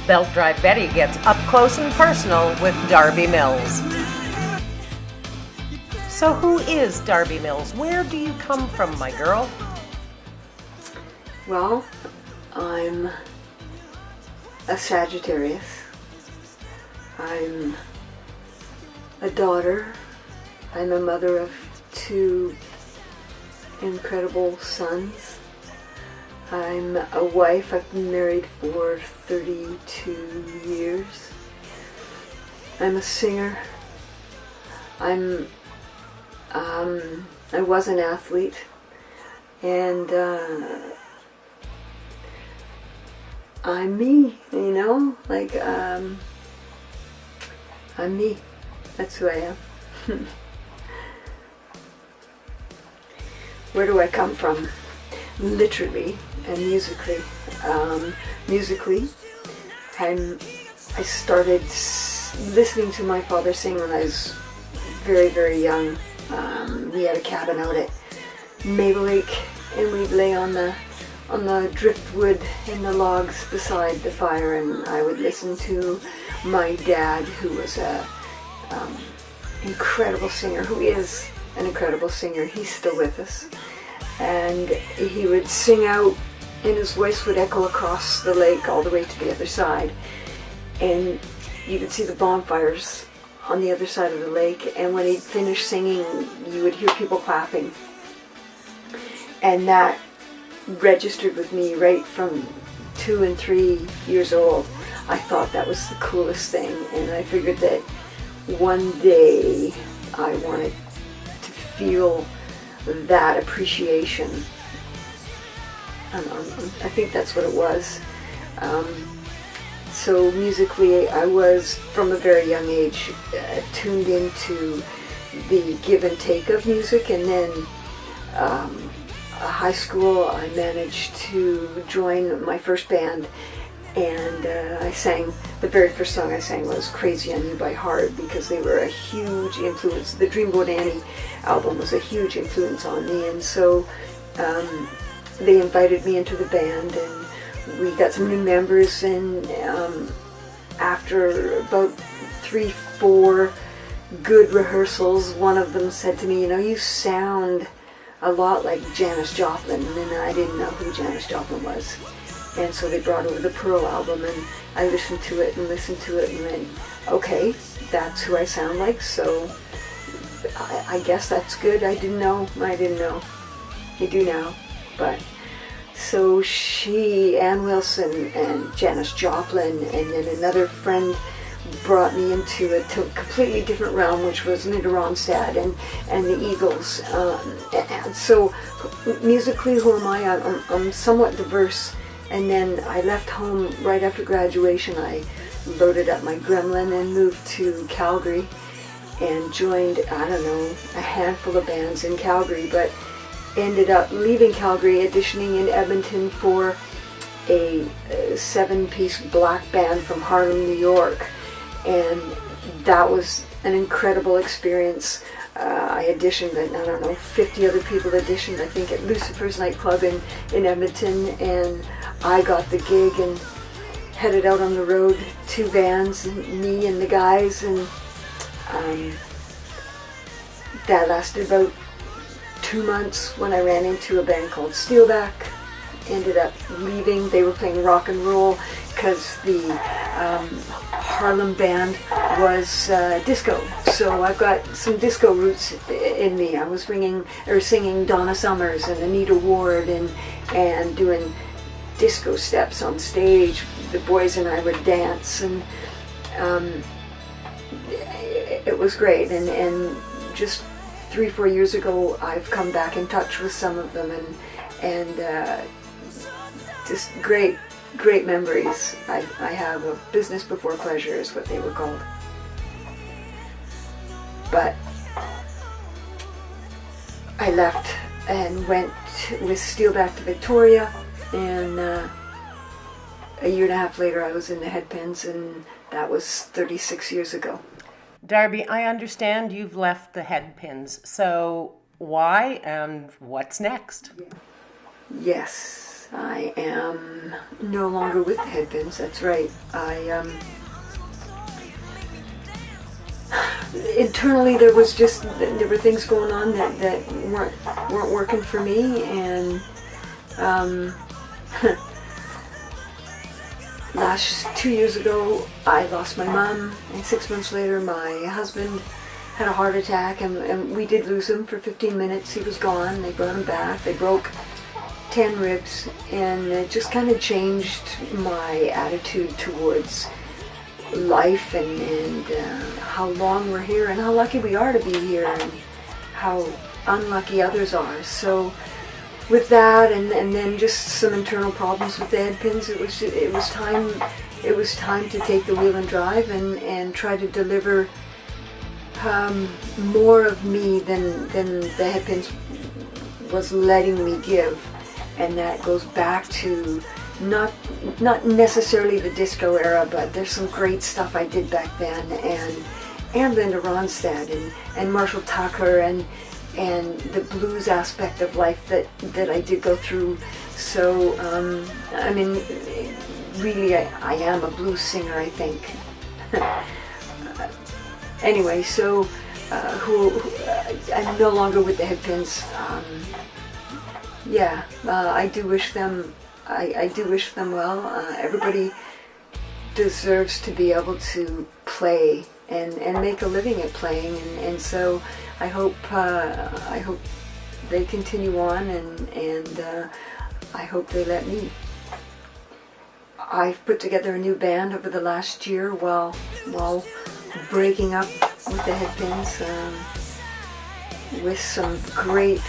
Belt Drive Betty gets up close and personal with Darby Mills. So who is Darby Mills? Where do you come from, my girl? Well, I'm a Sagittarius. I'm a daughter. I'm a mother of 2 incredible sons. I'm a wife. I've been married for 32 years. I'm a singer. I was an athlete, and I'm me, you know, like, I'm me. That's who I am. Where do I come from? Literally and musically. Musically, I started listening to my father sing when I was very, very young. We had a cabin out at Maple Lake, and we'd lay on the driftwood and the logs beside the fire, and I would listen to my dad, who was a incredible singer, who is an incredible singer. He's still with us, and he would sing out, and his voice would echo across the lake all the way to the other side, and you could see the bonfires on the other side of the lake, and when he'd finished singing, you would hear people clapping, and that registered with me right from 2 and 3 years old. I thought that was the coolest thing, and I figured that one day I wanted to feel that appreciation. I think that's what it was. So musically, I was, from a very young age, tuned into the give and take of music, and then high school, I managed to join my first band, and I sang, the very first song I sang was Crazy on You by Heart, because they were a huge influence. The Dreamboat Annie album was a huge influence on me, and so they invited me into the band, and we got some new members, and after about 3-4 good rehearsals, one of them said to me, you know, you sound a lot like Janis Joplin, and I didn't know who Janis Joplin was. And so they brought over the Pearl album, and I listened to it and listened to it, and then, okay, that's who I sound like, so I guess that's good. I didn't know. I do now. But so Ann Wilson and Janis Joplin, and then another friend brought me into a completely different realm, which was Linda Ronstadt and the Eagles. And so musically, who am I? I'm somewhat diverse. And then I left home right after graduation. I loaded up my Gremlin and moved to Calgary and joined, I don't know, a handful of bands in Calgary, but ended up leaving Calgary, auditioning in Edmonton for a 7-piece black band from Harlem, New York. And that was an incredible experience. I auditioned, I don't know, 50 other people auditioned, I think, at Lucifer's nightclub in Edmonton, and I got the gig and headed out on the road, 2 bands, me and the guys, and that lasted about 2 months when I ran into a band called Steelback. Ended up leaving. They were playing rock and roll because the Harlem band was disco. So I've got some disco roots in me. I was singing Donna Summers and Anita Ward and doing disco steps on stage. The boys and I would dance, and it was great. And just 3-4 years ago, I've come back in touch with some of them, and just great memories I have of Business Before Pleasure is what they were called. But I left and went with Steelback to Victoria, and a year and a half later I was in the Headpins, and that was 36 years ago. Darby, I understand you've left the Headpins, so why and what's next? Yes. I am no longer with the Headpins. That's right. Internally there were things going on that weren't working for me, and 2 years ago I lost my mom, and 6 months later my husband had a heart attack, and we did lose him for 15 minutes. He was gone. They brought him back. They broke 10 ribs, and it just kind of changed my attitude towards life, and how long we're here, and how lucky we are to be here, and how unlucky others are. So with that, and then just some internal problems with the Headpins, it was time to take the wheel and drive, and try to deliver more of me than the Headpins was letting me give. And that goes back to not necessarily the disco era, but there's some great stuff I did back then, and Linda Ronstadt and Marshall Tucker, and the blues aspect of life that I did go through. So I mean, really, I am a blues singer, I think. Anyway, so I'm no longer with the Headpins. Yeah, I do wish them well. Everybody deserves to be able to play and make a living at playing, and so I hope they continue on, and I hope they let me. I've put together a new band over the last year while breaking up with the Headpins, with some great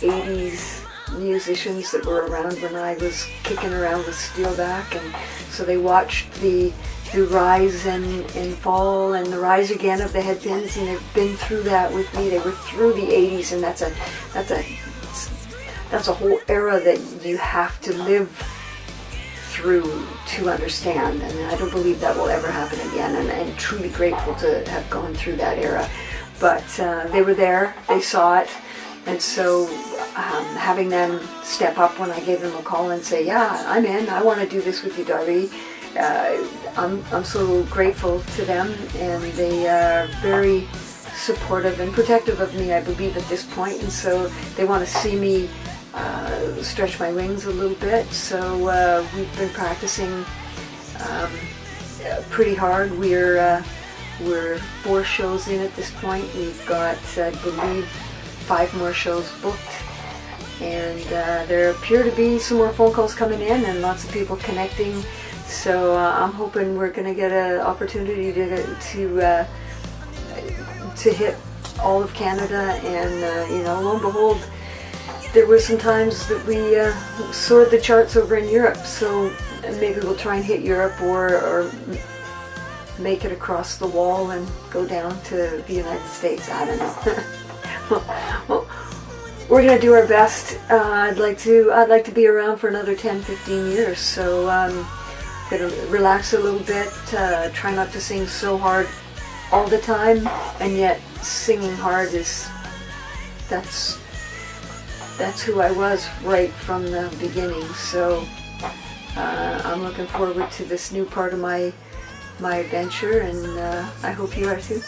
80s musicians that were around when I was kicking around with Steelback, and so they watched the rise and fall and the rise again of the Headpins, and they've been through that with me. They were through the 80s, and that's a whole era that you have to live through to understand, and I don't believe that will ever happen again, and I'm truly grateful to have gone through that era. But they were there, they saw it, and so having them step up when I gave them a call and say, yeah, I'm in, I want to do this with you, Darby, I'm so grateful to them, and they are very supportive and protective of me, I believe, at this point, and so they want to see me stretch my wings a little bit. So we've been practicing pretty hard. We're 4 shows in at this point. We've got, I believe, 5 more shows booked, and there appear to be some more phone calls coming in and lots of people connecting. So I'm hoping we're going to get an opportunity to hit all of Canada, and lo and behold, there were some times that we soared the charts over in Europe, so maybe we'll try and hit Europe, or make it across the wall and go down to the United States. I don't know. Well, we're gonna do our best. I'd like to be around for another 10-15 years, so gonna relax a little bit, try not to sing so hard all the time, and yet singing hard that's who I was right from the beginning. So I'm looking forward to this new part of my adventure, and I hope you are too.